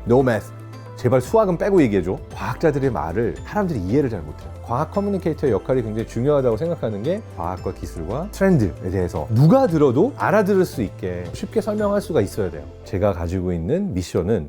No math. 제발 수학은 빼고 얘기해줘. 과학자들의 말을 사람들이 이해를 잘 못해요. 과학 커뮤니케이터의 역할이 굉장히 중요하다고 생각하는 게 과학과 기술과 트렌드에 대해서 누가 들어도 알아들을 수 있게 쉽게 설명할 수가 있어야 돼요. 제가 가지고 있는 미션은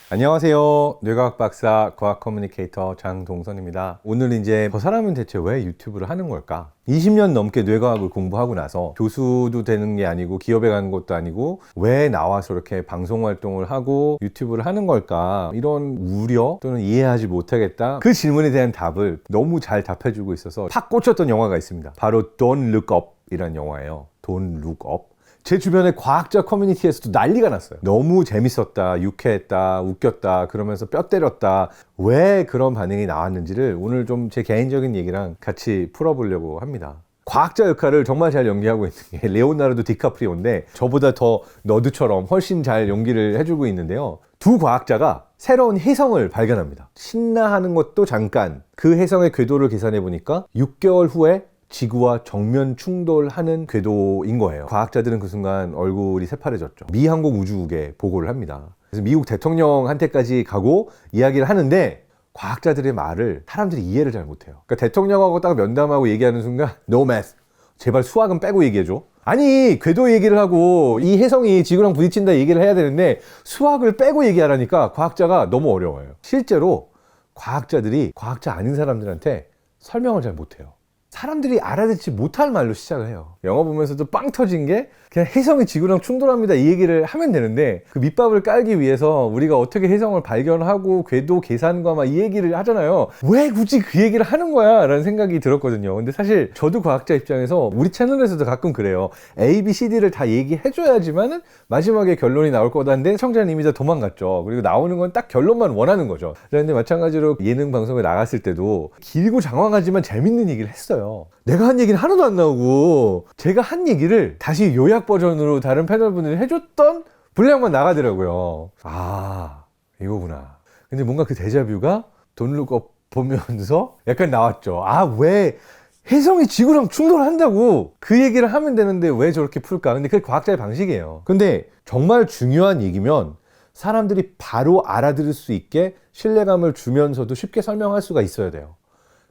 안녕하세요. 뇌과학 박사 과학 커뮤니케이터 장동선입니다. 오늘 이제 저 사람은 대체 왜 유튜브를 하는 걸까? 20년 넘게 뇌과학을 공부하고 나서 교수도 되는 게 아니고 기업에 가는 것도 아니고 왜 나와서 이렇게 방송 활동을 하고 유튜브를 하는 걸까? 이런 우려 또는 이해하지 못하겠다. 그 질문에 대한 답을 너무 잘 답해주고 있어서 팍 꽂혔던 영화가 있습니다. 바로 Don't Look Up 이라는 영화예요. Don't Look Up. 제 주변에 과학자 커뮤니티에서도 난리가 났어요. 너무 재밌었다, 유쾌했다, 웃겼다, 그러면서 뼈 때렸다. 왜 그런 반응이 나왔는지를 오늘 좀 제 개인적인 얘기랑 같이 풀어보려고 합니다. 과학자 역할을 정말 잘 연기하고 있는 게 레오나르도 디카프리오인데 저보다 더 너드처럼 훨씬 잘 연기를 해주고 있는데요. 두 과학자가 새로운 혜성을 발견합니다. 신나하는 것도 잠깐 그 혜성의 궤도를 계산해 보니까 6개월 후에 지구와 정면 충돌하는 궤도인 거예요. 과학자들은 그 순간 얼굴이 새파래졌죠. 미 항공우주국에 보고를 합니다. 그래서 미국 대통령한테까지 가고 이야기를 하는데 과학자들의 말을 사람들이 이해를 잘 못해요. 그러니까 대통령하고 딱 면담하고 얘기하는 순간 No math. 제발 수학은 빼고 얘기해줘. 아니 궤도 얘기를 하고 이 혜성이 지구랑 부딪힌다 얘기를 해야 되는데 수학을 빼고 얘기하라니까 과학자가 너무 어려워요. 실제로 과학자들이 과학자 아닌 사람들한테 설명을 잘 못해요. 사람들이 알아듣지 못할 말로 시작을 해요. 영화 보면서도 빵 터진 게 그냥 혜성이 지구랑 충돌합니다 이 얘기를 하면 되는데 그 밑밥을 깔기 위해서 우리가 어떻게 혜성을 발견하고 궤도 계산과 막 이 얘기를 하잖아요. 왜 굳이 그 얘기를 하는 거야? 라는 생각이 들었거든요. 근데 사실 저도 과학자 입장에서 우리 채널에서도 가끔 그래요. A, B, C, D를 다 얘기해줘야지만은 마지막에 결론이 나올 거다는데 시청자는 이미 다 도망갔죠. 그리고 나오는 건 딱 결론만 원하는 거죠. 그런데 마찬가지로 예능 방송에 나갔을 때도 길고 장황하지만 재밌는 얘기를 했어요. 내가 한 얘기는 하나도 안 나오고 제가 한 얘기를 다시 요약 버전으로 다른 패널분들이 해줬던 분량만 나가더라고요. 아 이거구나. 근데 뭔가 그 데자뷰가 Don't Look Up 보면서 약간 나왔죠. 아 왜 혜성이 지구랑 충돌한다고 그 얘기를 하면 되는데 왜 저렇게 풀까? 근데 그게 과학자의 방식이에요. 근데 정말 중요한 얘기면 사람들이 바로 알아들을 수 있게 신뢰감을 주면서도 쉽게 설명할 수가 있어야 돼요.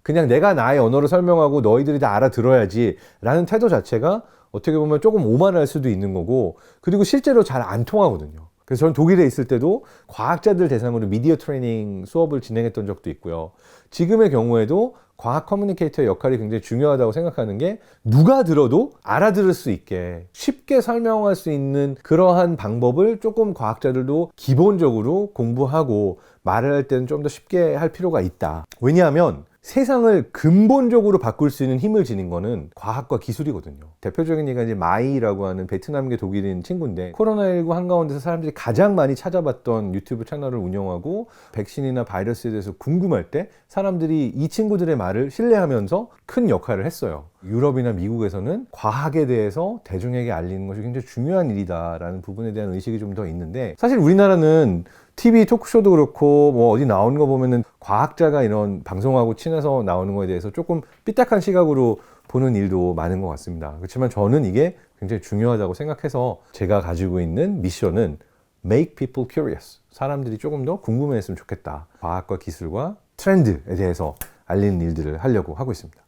그냥 내가 나의 언어로 설명하고 너희들이 다 알아들어야지 라는 태도 자체가 어떻게 보면 조금 오만할 수도 있는 거고, 그리고 실제로 잘 안 통하거든요. 그래서 저는 독일에 있을 때도 과학자들 대상으로 미디어 트레이닝 수업을 진행했던 적도 있고요. 지금의 경우에도 과학 커뮤니케이터의 역할이 굉장히 중요하다고 생각하는 게 누가 들어도 알아들을 수 있게 쉽게 설명할 수 있는 그러한 방법을 조금 과학자들도 기본적으로 공부하고 말을 할 때는 좀 더 쉽게 할 필요가 있다. 왜냐하면 세상을 근본적으로 바꿀 수 있는 힘을 지닌 거는 과학과 기술이거든요. 대표적인 얘기가 이제 마이라고 하는 베트남계 독일인 친구인데 코로나19 한가운데서 사람들이 가장 많이 찾아봤던 유튜브 채널을 운영하고 백신이나 바이러스에 대해서 궁금할 때 사람들이 이 친구들의 말을 신뢰하면서 큰 역할을 했어요. 유럽이나 미국에서는 과학에 대해서 대중에게 알리는 것이 굉장히 중요한 일이다라는 부분에 대한 의식이 좀 더 있는데, 사실 우리나라는 TV 토크쇼도 그렇고 뭐 어디 나오는 거 보면은 과학자가 이런 방송하고 친해서 나오는 거에 대해서 조금 삐딱한 시각으로 보는 일도 많은 것 같습니다. 그렇지만 저는 이게 굉장히 중요하다고 생각해서 제가 가지고 있는 미션은 Make people curious. 사람들이 조금 더 궁금해했으면 좋겠다. 과학과 기술과 트렌드에 대해서 알리는 일들을 하려고 하고 있습니다.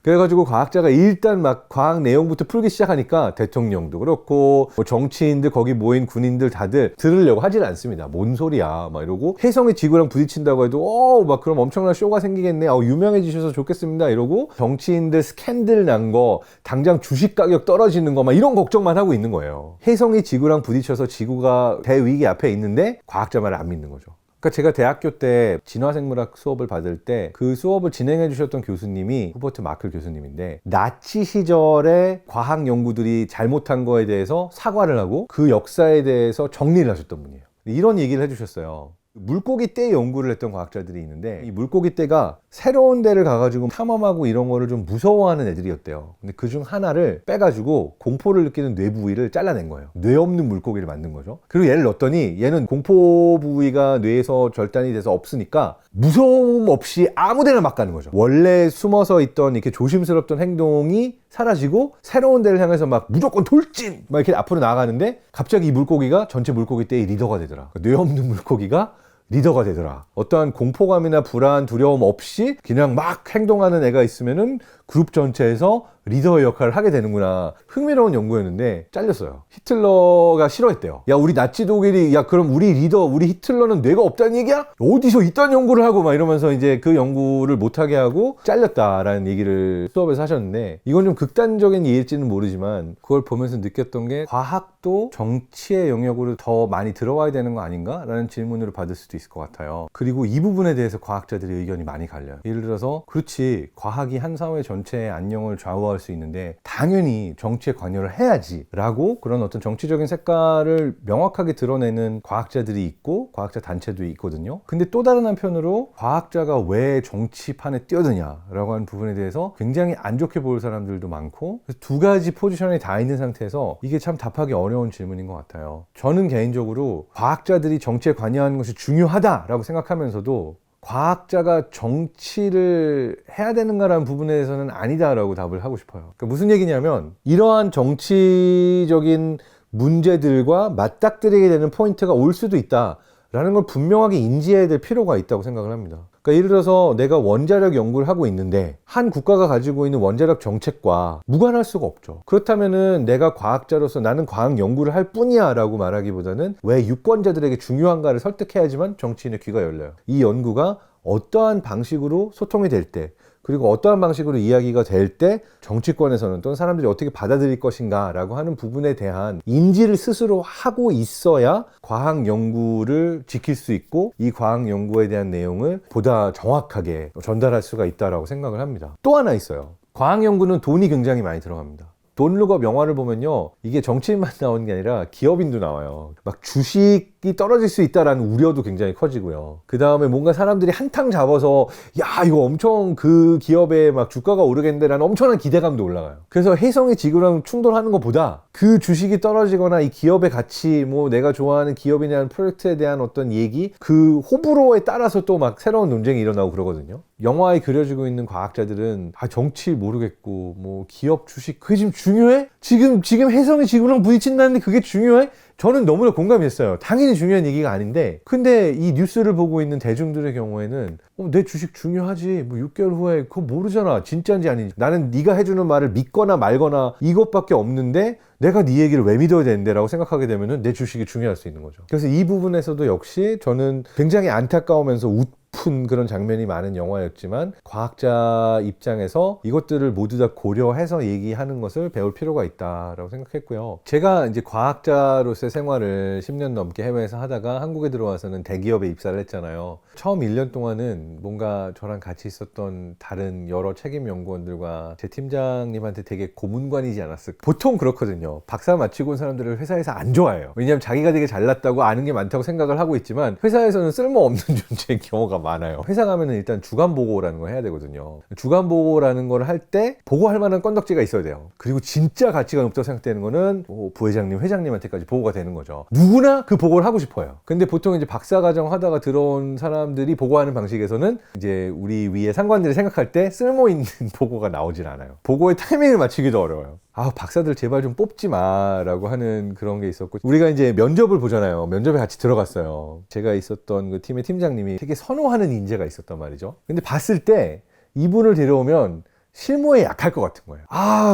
그래가지고 과학자가 일단 막 과학 내용부터 풀기 시작하니까 대통령도 그렇고 뭐 정치인들 거기 모인 군인들 다들 들으려고 하질 않습니다. 뭔 소리야 막 이러고, 혜성이 지구랑 부딪힌다고 해도 막 그럼 엄청난 쇼가 생기겠네, 유명해지셔서 좋겠습니다 이러고, 정치인들 스캔들 난 거, 당장 주식 가격 떨어지는 거 막 이런 걱정만 하고 있는 거예요. 혜성이 지구랑 부딪혀서 지구가 대위기 앞에 있는데 과학자 말을 안 믿는 거죠. 그러니까 제가 대학교 때 진화생물학 수업을 받을 때 그 수업을 진행해 주셨던 교수님이 후버트 마클 교수님인데, 나치 시절에 과학 연구들이 잘못한 거에 대해서 사과를 하고 그 역사에 대해서 정리를 하셨던 분이에요. 이런 얘기를 해주셨어요. 물고기 떼 연구를 했던 과학자들이 있는데 이 물고기 떼가 새로운 데를 가가지고 탐험하고 이런 거를 좀 무서워하는 애들이었대요. 근데 그중 하나를 빼가지고 공포를 느끼는 뇌 부위를 잘라낸 거예요. 뇌 없는 물고기를 만든 거죠. 그리고 얘를 넣었더니 얘는 공포 부위가 뇌에서 절단이 돼서 없으니까 무서움 없이 아무 데나 막 가는 거죠. 원래 숨어서 있던 이렇게 조심스럽던 행동이 사라지고 새로운 데를 향해서 막 무조건 돌진! 막 이렇게 앞으로 나아가는데 갑자기 이 물고기가 전체 물고기 떼의 리더가 되더라. 뇌 없는 물고기가 리더가 되더라. 어떠한 공포감이나 불안, 두려움 없이 그냥 막 행동하는 애가 있으면은 그룹 전체에서 리더의 역할을 하게 되는구나. 흥미로운 연구였는데 잘렸어요. 히틀러가 싫어했대요. 야, 우리 나치 독일이, 야, 그럼 우리 리더, 우리 히틀러는 뇌가 없다는 얘기야? 어디서 이딴 연구를 하고 막 이러면서 이제 그 연구를 못하게 하고 잘렸다라는 얘기를 수업에서 하셨는데, 이건 좀 극단적인 예일지는 모르지만 그걸 보면서 느꼈던 게 과학도 정치의 영역으로 더 많이 들어와야 되는 거 아닌가? 라는 질문으로 받을 수도 있을 것 같아요. 그리고 이 부분에 대해서 과학자들의 의견이 많이 갈려요. 예를 들어서 그렇지, 과학이 한 사회 전체의 안녕을 좌우할 수 있는데 당연히 정치에 관여를 해야지 라고 그런 어떤 정치적인 색깔을 명확하게 드러내는 과학자들이 있고 과학자 단체도 있거든요. 근데 또 다른 한편으로 과학자가 왜 정치판에 뛰어드냐 라고 하는 부분에 대해서 굉장히 안 좋게 볼 사람들도 많고, 그래서 두 가지 포지션이 다 있는 상태에서 이게 참 답하기 어려운 질문인 것 같아요. 저는 개인적으로 과학자들이 정치에 관여하는 것이 중요하다라고 생각하면서도 과학자가 정치를 해야 되는가라는 부분에 대해서는 아니다라고 답을 하고 싶어요. 그러니까 무슨 얘기냐면 이러한 정치적인 문제들과 맞닥뜨리게 되는 포인트가 올 수도 있다라는 걸 분명하게 인지해야 될 필요가 있다고 생각을 합니다. 그러니까 예를 들어서 내가 원자력 연구를 하고 있는데 한 국가가 가지고 있는 원자력 정책과 무관할 수가 없죠. 그렇다면은 내가 과학자로서 나는 과학 연구를 할 뿐이야 라고 말하기보다는 왜 유권자들에게 중요한가를 설득해야지만 정치인의 귀가 열려요. 이 연구가 어떠한 방식으로 소통이 될 때, 그리고 어떠한 방식으로 이야기가 될 때 정치권에서는 또는 사람들이 어떻게 받아들일 것인가 라고 하는 부분에 대한 인지를 스스로 하고 있어야 과학 연구를 지킬 수 있고 이 과학 연구에 대한 내용을 보다 정확하게 전달할 수가 있다고 생각을 합니다. 또 하나 있어요. 과학 연구는 돈이 굉장히 많이 들어갑니다. 돈룩업 영화를 보면요, 이게 정치인만 나오는 게 아니라 기업인도 나와요. 막 주식이 떨어질 수 있다라는 우려도 굉장히 커지고요. 그 다음에 뭔가 사람들이 한탕 잡아서 야, 이거 엄청 그 기업에 막 주가가 오르겠는데 라는 엄청난 기대감도 올라가요. 그래서 혜성이 지구랑 충돌하는 것보다 그 주식이 떨어지거나 이 기업의 가치, 뭐 내가 좋아하는 기업이냐는 프로젝트에 대한 어떤 얘기, 그 호불호에 따라서 또 막 새로운 논쟁이 일어나고 그러거든요. 영화에 그려지고 있는 과학자들은 정치 모르겠고 뭐 기업 주식 그게 지금 중요해? 지금 혜성이 지구랑 부딪힌다는데 그게 중요해? 저는 너무나 공감이 됐어요. 당연히 중요한 얘기가 아닌데, 근데 이 뉴스를 보고 있는 대중들의 경우에는 내 주식 중요하지, 뭐 6개월 후에 그거 모르잖아, 진짜인지 아닌지. 나는 네가 해주는 말을 믿거나 말거나 이것밖에 없는데 내가 네 얘기를 왜 믿어야 되는데 라고 생각하게 되면은 내 주식이 중요할 수 있는 거죠. 그래서 이 부분에서도 역시 저는 굉장히 안타까우면서 웃픈 그런 장면이 많은 영화였지만 과학자 입장에서 이것들을 모두 다 고려해서 얘기하는 것을 배울 필요가 있다라고 생각했고요. 제가 이제 과학자로서의 생활을 10년 넘게 해외에서 하다가 한국에 들어와서는 대기업에 입사를 했잖아요. 처음 1년 동안은 뭔가 저랑 같이 있었던 다른 여러 책임 연구원들과 제 팀장님한테 되게 고문관이지 않았을까. 보통 그렇거든요. 박사 마치고 온 사람들을 회사에서 안 좋아해요. 왜냐하면 자기가 되게 잘났다고 아는 게 많다고 생각을 하고 있지만 회사에서는 쓸모없는 존재인 경우가 많아요. 회사 가면은 일단 주간 보고라는 걸 해야 되거든요. 주간 보고라는 걸 할 때 보고할 만한 건덕지가 있어야 돼요. 그리고 진짜 가치가 높다고 생각되는 거는 부회장님, 회장님한테까지 보고가 되는 거죠. 누구나 그 보고를 하고 싶어요. 근데 보통 이제 박사과정 하다가 들어온 사람들이 보고하는 방식에서는 이제 우리 위에 상관들이 생각할 때 쓸모 있는 보고가 나오질 않아요. 보고의 타이밍을 맞추기도 어려워요. 박사들 제발 좀 뽑지 마 라고 하는 그런 게 있었고, 우리가 이제 면접을 보잖아요. 면접에 같이 들어갔어요. 제가 있었던 그 팀의 팀장님이 되게 선호하는 인재가 있었단 말이죠. 근데 봤을 때 이분을 데려오면 실무에 약할 것 같은 거예요.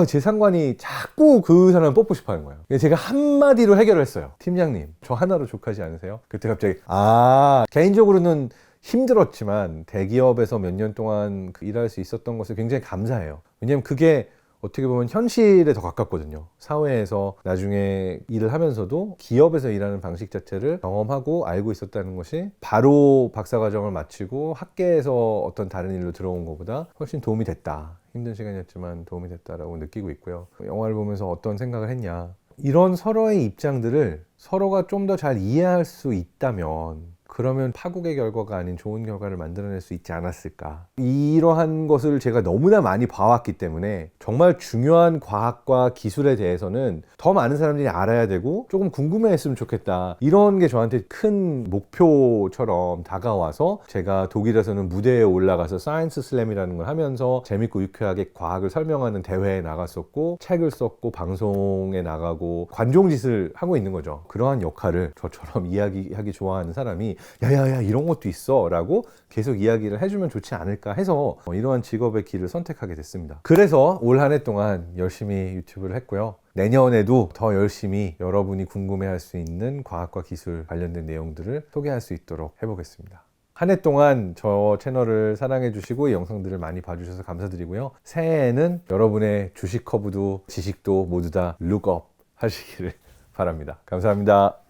제 상관이 자꾸 그 사람을 뽑고 싶어 하는 거예요. 제가 한마디로 해결을 했어요. 팀장님, 저 하나로 족하지 않으세요? 그때 갑자기 개인적으로는 힘들었지만 대기업에서 몇 년 동안 일할 수 있었던 것을 굉장히 감사해요. 왜냐면 그게 어떻게 보면 현실에 더 가깝거든요. 사회에서 나중에 일을 하면서도 기업에서 일하는 방식 자체를 경험하고 알고 있었다는 것이 바로 박사과정을 마치고 학계에서 어떤 다른 일로 들어온 것보다 훨씬 도움이 됐다. 힘든 시간이었지만 도움이 됐다라고 느끼고 있고요. 영화를 보면서 어떤 생각을 했냐. 이런 서로의 입장들을 서로가 좀 더 잘 이해할 수 있다면 그러면 파국의 결과가 아닌 좋은 결과를 만들어낼 수 있지 않았을까. 이러한 것을 제가 너무나 많이 봐왔기 때문에 정말 중요한 과학과 기술에 대해서는 더 많은 사람들이 알아야 되고 조금 궁금해했으면 좋겠다. 이런 게 저한테 큰 목표처럼 다가와서 제가 독일에서는 무대에 올라가서 사이언스 슬램이라는 걸 하면서 재밌고 유쾌하게 과학을 설명하는 대회에 나갔었고, 책을 썼고, 방송에 나가고, 관종짓을 하고 있는 거죠. 그러한 역할을 저처럼 이야기하기 좋아하는 사람이 야야야 이런 것도 있어 라고 계속 이야기를 해주면 좋지 않을까 해서 이러한 직업의 길을 선택하게 됐습니다. 그래서 올 한 해 동안 열심히 유튜브를 했고요. 내년에도 더 열심히 여러분이 궁금해할 수 있는 과학과 기술 관련된 내용들을 소개할 수 있도록 해보겠습니다. 한 해 동안 저 채널을 사랑해 주시고 이 영상들을 많이 봐주셔서 감사드리고요. 새해에는 여러분의 주식 커브도 지식도 모두 다 룩업 하시기를 바랍니다. 감사합니다.